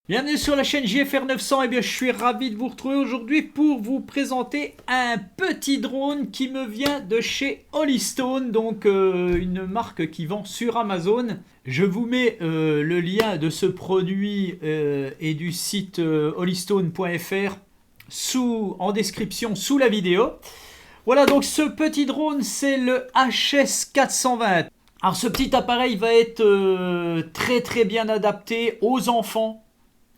Bienvenue sur la chaîne JFR 900. Eh bien, je suis ravi de vous retrouver aujourd'hui pour vous présenter un petit drone qui me vient de chez Holystone, donc une marque qui vend sur Amazon. Je vous mets le lien de ce produit et du site holystone.fr en description sous la vidéo. Voilà, donc ce petit drone, c'est le HS420. Alors, ce petit appareil va être très bien adapté aux enfants,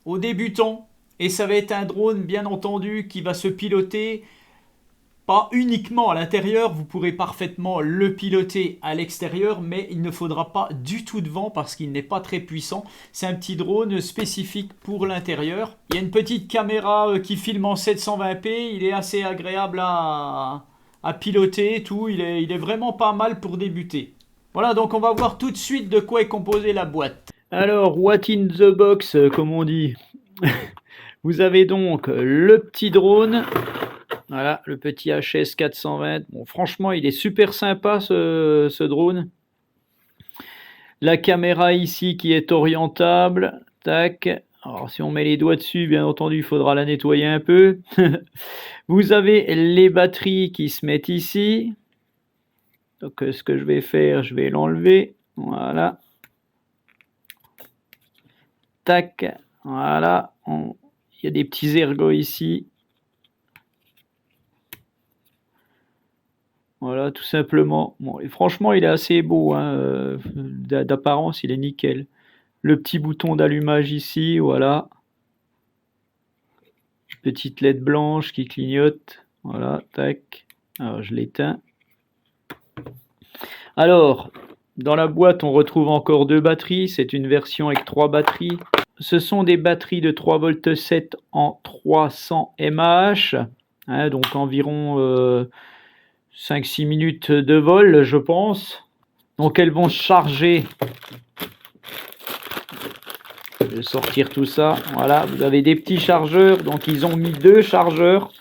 aux débutants, et ça va être un drone bien entendu qui va se piloter pas uniquement à l'intérieur, vous pourrez parfaitement le piloter à l'extérieur, mais il ne faudra pas du tout de vent parce qu'il n'est pas très puissant. C'est un petit drone spécifique pour l'intérieur. Il y a une petite caméra qui filme en 720p, il est assez agréable à piloter et tout, il est vraiment pas mal pour débuter. Voilà, donc on va voir tout de suite de quoi est composée la boîte. Alors, what in the box, comme on dit. Vous avez donc le petit drone. Voilà, le petit HS420. Bon, franchement, il est super sympa ce drone. La caméra ici qui est orientable. Tac. Alors, si on met les doigts dessus, bien entendu, il faudra la nettoyer un peu. Vous avez les batteries qui se mettent ici. Donc, ce que je vais faire, je vais l'enlever. Voilà. Tac, voilà, il y a des petits ergots ici. Voilà, tout simplement. Bon, et franchement, il est assez beau, hein, d'apparence, il est nickel. Le petit bouton d'allumage ici, voilà. Petite LED blanche qui clignote. Voilà, tac. Alors, je l'éteins. Alors, dans la boîte, on retrouve encore deux batteries. C'est une version avec 3 batteries. Ce sont des batteries de 3,7 V en 300 mAh, hein, donc environ 5-6 minutes de vol, je pense. Donc elles vont charger. Je vais sortir tout ça. Voilà, vous avez des petits chargeurs. Donc ils ont mis 2 chargeurs.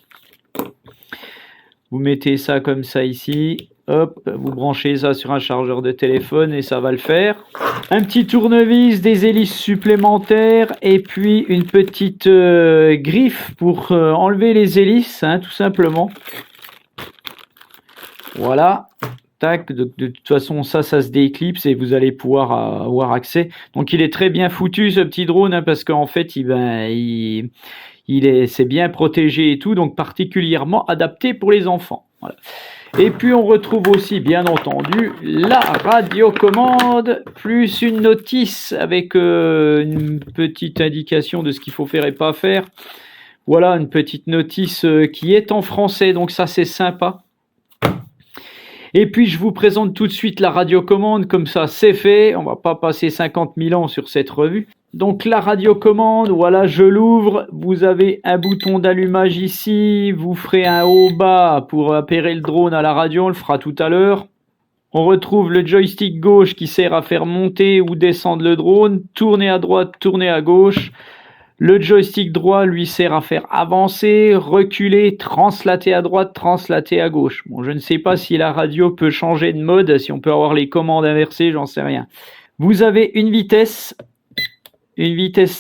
Vous mettez ça comme ça ici. Hop, vous branchez ça sur un chargeur de téléphone et ça va le faire. Un petit tournevis, des hélices supplémentaires et puis une petite griffe pour enlever les hélices, hein, tout simplement. Voilà. Tac, de toute façon, ça se déclipse et vous allez pouvoir avoir accès. Donc, il est très bien foutu, ce petit drone, hein, parce qu'en fait, c'est bien protégé et tout, donc particulièrement adapté pour les enfants. Voilà. Et puis on retrouve aussi bien entendu la radiocommande plus une notice avec une petite indication de ce qu'il faut faire et pas faire. Voilà, une petite notice qui est en français, donc ça c'est sympa. Et puis je vous présente tout de suite la radiocommande, comme ça c'est fait, on va pas passer 50 000 ans sur cette revue. Donc la radiocommande, voilà, je l'ouvre, vous avez un bouton d'allumage ici, vous ferez un haut-bas pour appairer le drone à la radio, on le fera tout à l'heure. On retrouve le joystick gauche qui sert à faire monter ou descendre le drone, tourner à droite, tourner à gauche. Le joystick droit lui sert à faire avancer, reculer, translater à droite, translater à gauche. Bon, je ne sais pas si la radio peut changer de mode, si on peut avoir les commandes inversées, j'en sais rien. Vous avez une vitesse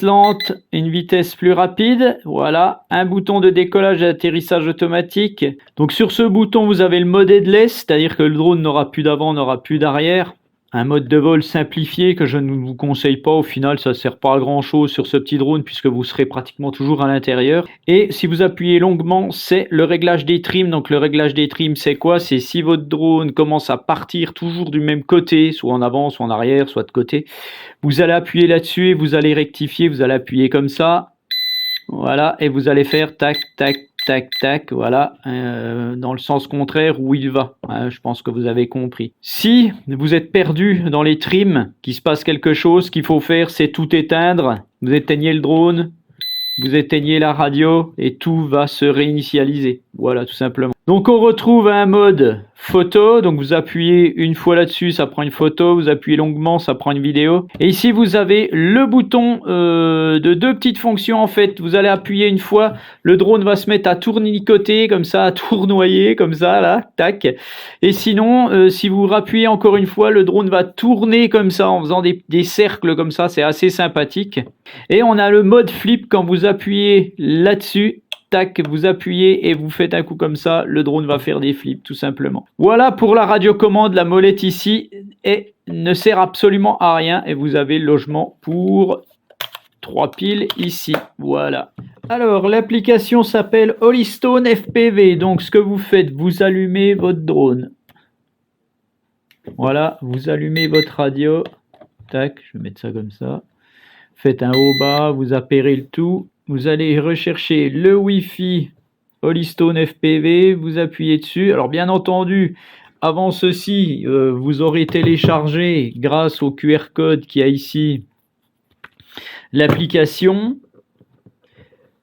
lente, une vitesse plus rapide, voilà, un bouton de décollage et d'atterrissage automatique. Donc sur ce bouton, vous avez le mode headless, c'est-à-dire que le drone n'aura plus d'avant, n'aura plus d'arrière. Un mode de vol simplifié que je ne vous conseille pas, au final ça ne sert pas à grand chose sur ce petit drone puisque vous serez pratiquement toujours à l'intérieur. Et si vous appuyez longuement, c'est le réglage des trims. Donc le réglage des trims c'est quoi? C'est si votre drone commence à partir toujours du même côté, soit en avant, soit en arrière, soit de côté, vous allez appuyer là-dessus et vous allez rectifier, vous allez appuyer comme ça, voilà, et vous allez faire tac, tac, tac, tac, voilà, dans le sens contraire où il va. Je pense que vous avez compris. Si vous êtes perdu dans les trims, qu'il se passe quelque chose, ce qu'il faut faire, c'est tout éteindre. Vous éteignez le drone, vous éteignez la radio et tout va se réinitialiser. Voilà, tout simplement. Donc on retrouve un mode photo, donc vous appuyez une fois là-dessus, ça prend une photo, vous appuyez longuement, ça prend une vidéo. Et ici vous avez le bouton de deux petites fonctions en fait. Vous allez appuyer une fois, le drone va se mettre à tournicoter comme ça, à tournoyer comme ça là, tac. Et sinon, si vous rappuyez encore une fois, le drone va tourner comme ça en faisant des cercles comme ça, c'est assez sympathique. Et on a le mode flip quand vous appuyez là-dessus. Tac, vous appuyez et vous faites un coup comme ça, le drone va faire des flips tout simplement. Voilà pour la radiocommande, la molette ici ne sert absolument à rien et vous avez le logement pour 3 piles ici. Voilà. Alors l'application s'appelle Holystone FPV. Donc ce que vous faites, vous allumez votre drone. Voilà, vous allumez votre radio. Tac, je vais mettre ça comme ça. Faites un haut-bas, vous appairez le tout. Vous allez rechercher le Wi-Fi Holystone FPV, vous appuyez dessus. Alors bien entendu, avant ceci, vous aurez téléchargé grâce au QR code qu'il y a ici l'application.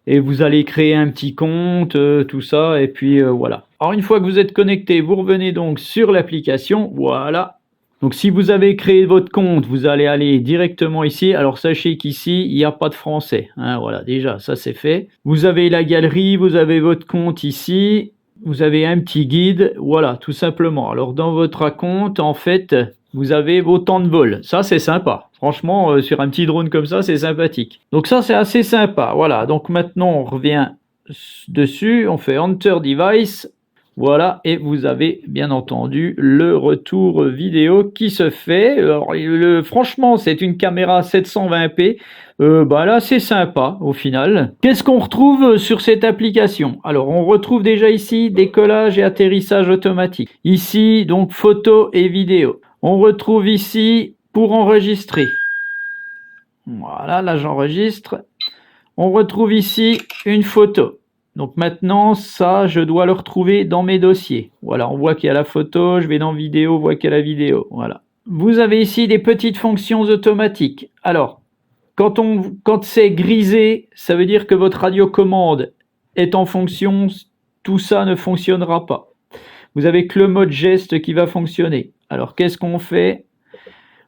Et vous allez créer un petit compte, tout ça, et puis voilà. Alors une fois que vous êtes connecté, vous revenez donc sur l'application, voilà. Donc si vous avez créé votre compte, vous allez aller directement ici. Alors sachez qu'ici, il n'y a pas de français. Hein, voilà, déjà, ça c'est fait. Vous avez la galerie, vous avez votre compte ici. Vous avez un petit guide, voilà, tout simplement. Alors dans votre compte, en fait, vous avez vos temps de vol. Ça c'est sympa. Franchement, sur un petit drone comme ça, c'est sympathique. Donc ça c'est assez sympa. Voilà, donc maintenant on revient dessus. On fait Enter Device. Voilà, et vous avez bien entendu le retour vidéo qui se fait. Alors, franchement, c'est une caméra 720p. Bah là, c'est sympa au final. Qu'est-ce qu'on retrouve sur cette application? Alors, on retrouve déjà ici décollage et atterrissage automatique. Ici, donc, photo et vidéo. On retrouve ici pour enregistrer. Voilà, là, j'enregistre. On retrouve ici une photo. Donc maintenant, ça, je dois le retrouver dans mes dossiers. Voilà, on voit qu'il y a la photo, je vais dans vidéo, on voit qu'il y a la vidéo. Voilà. Vous avez ici des petites fonctions automatiques. Alors, quand c'est grisé, ça veut dire que votre radiocommande est en fonction, tout ça ne fonctionnera pas. Vous avez que le mode geste qui va fonctionner. Alors, qu'est-ce qu'on fait?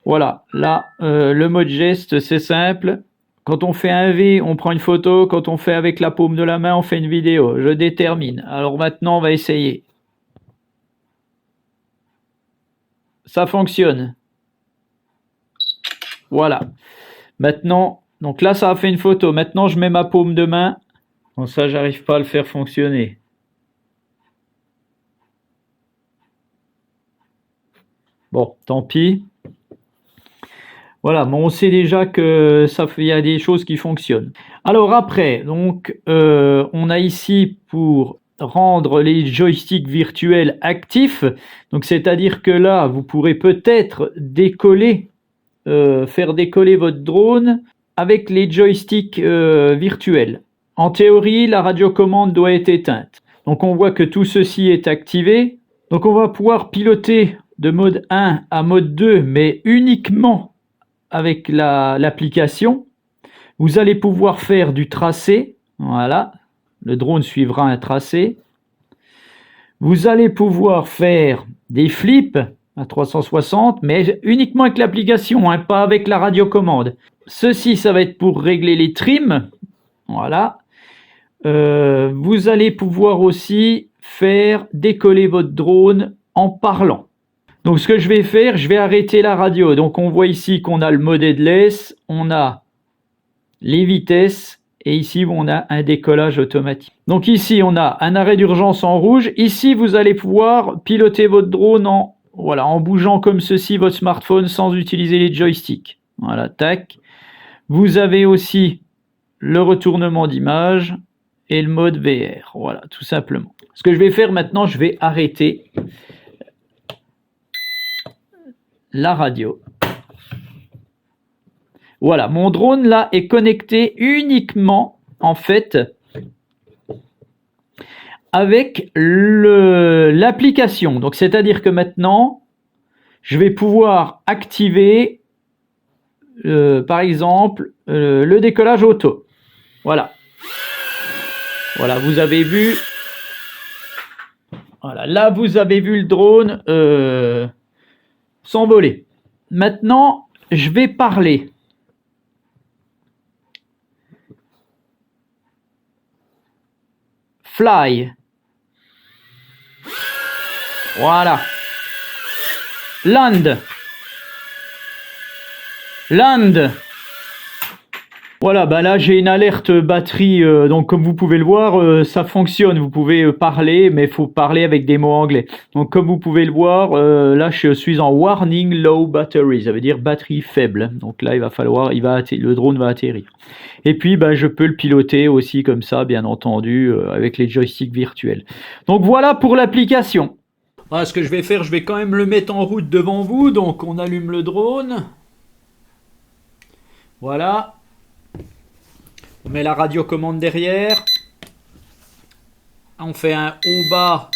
Voilà, là, le mode geste, c'est simple. Quand on fait un V, on prend une photo. Quand on fait avec la paume de la main, on fait une vidéo. Je détermine. Alors maintenant, on va essayer. Ça fonctionne. Voilà. Maintenant, donc là, ça a fait une photo. Maintenant, je mets ma paume de main. Bon, ça, j'arrive pas à le faire fonctionner. Bon, tant pis. Voilà, mais on sait déjà que il y a des choses qui fonctionnent. Alors après, donc, on a ici pour rendre les joysticks virtuels actifs. Donc, c'est-à-dire que là, vous pourrez peut-être décoller, faire décoller votre drone avec les joysticks virtuels. En théorie, la radiocommande doit être éteinte. Donc, on voit que tout ceci est activé. Donc, on va pouvoir piloter de mode 1 à mode 2, mais uniquement avec l'application. Vous allez pouvoir faire du tracé. Voilà, le drone suivra un tracé. Vous allez pouvoir faire des flips à 360, mais uniquement avec l'application, hein, pas avec la radiocommande. Ceci, ça va être pour régler les trims. Voilà. Vous allez pouvoir aussi faire décoller votre drone en parlant. Donc ce que je vais faire, je vais arrêter la radio. Donc on voit ici qu'on a le mode headless, on a les vitesses et ici on a un décollage automatique. Donc ici on a un arrêt d'urgence en rouge. Ici vous allez pouvoir piloter votre drone en bougeant comme ceci votre smartphone sans utiliser les joysticks. Voilà, tac. Vous avez aussi le retournement d'image et le mode VR. Voilà, tout simplement. Ce que je vais faire maintenant, je vais arrêter la radio. Voilà, mon drone là est connecté uniquement en fait avec l'application. Donc c'est-à-dire que maintenant je vais pouvoir activer par exemple le décollage auto. Voilà. Voilà, vous avez vu. Voilà, là vous avez vu le drone s'envoler. Maintenant, je vais parler. Fly. Voilà. Land. Land. Voilà, bah là j'ai une alerte batterie, donc comme vous pouvez le voir, ça fonctionne, vous pouvez parler, mais il faut parler avec des mots anglais. Donc comme vous pouvez le voir, là je suis en warning low battery, ça veut dire batterie faible. Donc là le drone va atterrir. Et puis bah, je peux le piloter aussi comme ça, bien entendu, avec les joysticks virtuels. Donc voilà pour l'application. Voilà, ce que je vais faire, je vais quand même le mettre en route devant vous, donc on allume le drone. Voilà. On met la radiocommande derrière. On fait un haut-bas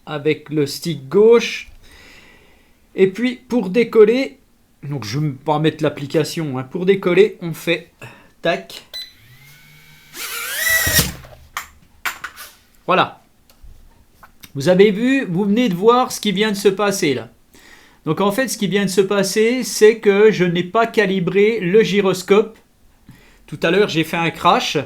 avec le stick gauche. Et puis pour décoller, donc je ne vais pas mettre l'application, hein. Pour décoller, on fait tac. Voilà. Vous avez vu, vous venez de voir ce qui vient de se passer là. Donc en fait, ce qui vient de se passer, c'est que je n'ai pas calibré le gyroscope. Tout à l'heure, j'ai fait un crash.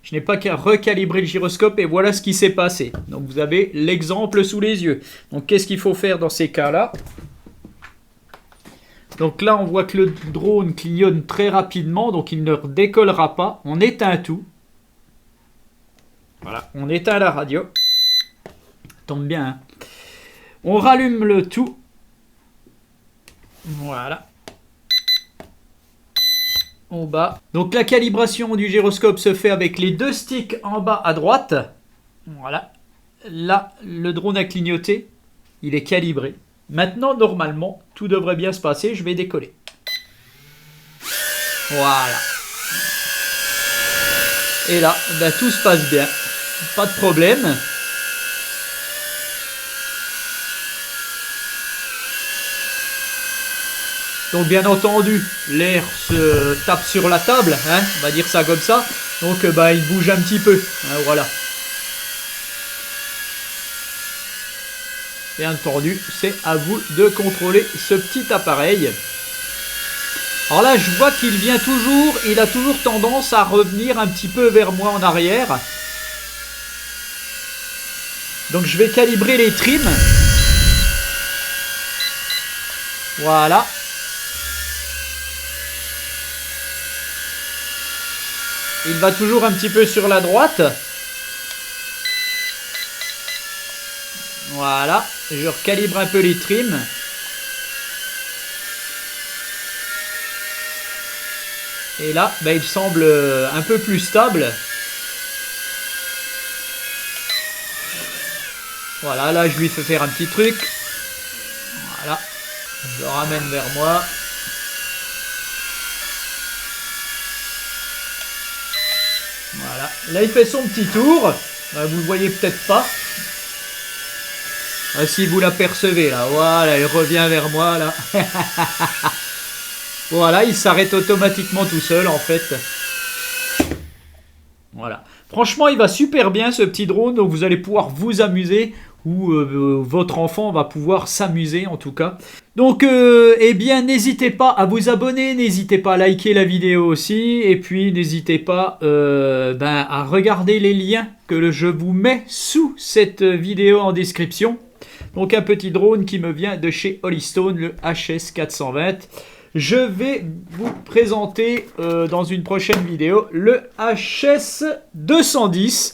Je n'ai pas recalibré le gyroscope et voilà ce qui s'est passé. Donc, vous avez l'exemple sous les yeux. Donc, qu'est-ce qu'il faut faire dans ces cas-là? Donc là, on voit que le drone clignote très rapidement. Donc, il ne décollera pas. On éteint tout. Voilà, on éteint la radio. Tombe bien, hein. On rallume le tout. Voilà. En bas. Donc la calibration du gyroscope se fait avec les deux sticks en bas à droite. Voilà. Là, le drone a clignoté. Il est calibré. Maintenant, normalement, tout devrait bien se passer. Je vais décoller. Voilà. Et là, ben, tout se passe bien. Pas de problème. Donc bien entendu, l'air se tape sur la table, hein, on va dire ça comme ça. Donc bah, il bouge un petit peu, hein, voilà. Bien entendu, c'est à vous de contrôler ce petit appareil. Alors là, je vois qu'il vient toujours, il a toujours tendance à revenir un petit peu vers moi en arrière. Donc je vais calibrer les trims. Voilà. Il va toujours un petit peu sur la droite. Voilà. Je recalibre un peu les trims. Et là, bah, il semble un peu plus stable. Voilà, là je lui fais faire un petit truc. Voilà. Je le ramène vers moi. Voilà, là il fait son petit tour, vous le voyez peut-être pas. Si vous l'apercevez là, voilà, il revient vers moi là. Voilà, il s'arrête automatiquement tout seul en fait. Voilà, franchement il va super bien ce petit drone, donc vous allez pouvoir vous amuser. Ou votre enfant va pouvoir s'amuser en tout cas. Donc eh bien n'hésitez pas à vous abonner, n'hésitez pas à liker la vidéo aussi, et puis n'hésitez pas à regarder les liens que je vous mets sous cette vidéo en description. Donc un petit drone qui me vient de chez Holystone, le HS420. Je vais vous présenter dans une prochaine vidéo le HS210.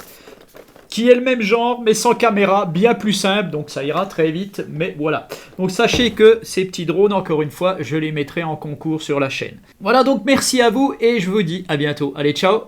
Qui est le même genre, mais sans caméra, bien plus simple, donc ça ira très vite, mais voilà. Donc sachez que ces petits drones, encore une fois, je les mettrai en concours sur la chaîne. Voilà, donc merci à vous, et je vous dis à bientôt. Allez, ciao!